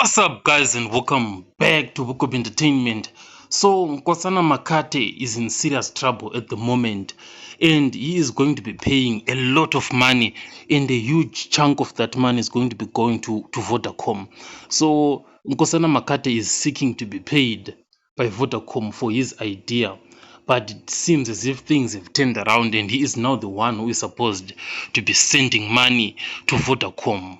What's up, guys, and welcome back to Book of Entertainment. So Nkosana Makate is in serious trouble at the moment, and he is going to be paying a lot of money, and a huge chunk of that money is going to be going to Vodacom. So Nkosana Makate is seeking to be paid by Vodacom for his idea, but it seems as if things have turned around, and he is now the one who is supposed to be sending money to Vodacom.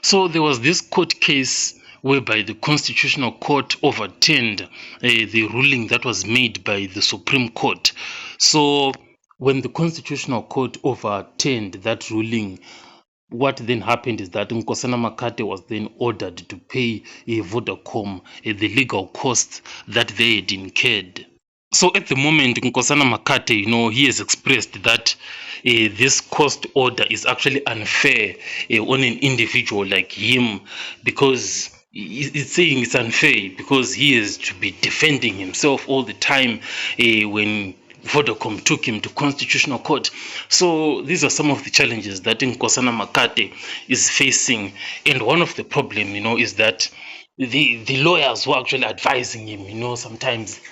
So there was this court case whereby the Constitutional Court overturned the ruling that was made by the Supreme Court. So when the Constitutional Court overturned that ruling, what then happened is that Nkosana Makate was then ordered to pay Vodacom the legal costs that they had incurred. So at the moment, Nkosana Makate, he has expressed that this cost order is actually unfair on an individual like him, because it's saying it's unfair because he is to be defending himself all the time when Vodacom took him to Constitutional Court. So these are some of the challenges that Nkosana Makate is facing, and one of the problem, is that the lawyers who are actually advising him, sometimes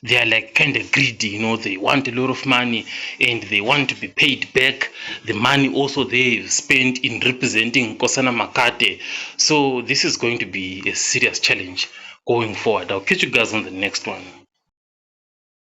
they are like kind of greedy, they want a lot of money and they want to be paid back the money also they've spent in representing Nkosana Makate. So this is going to be a serious challenge going forward. I'll catch you guys on the next one.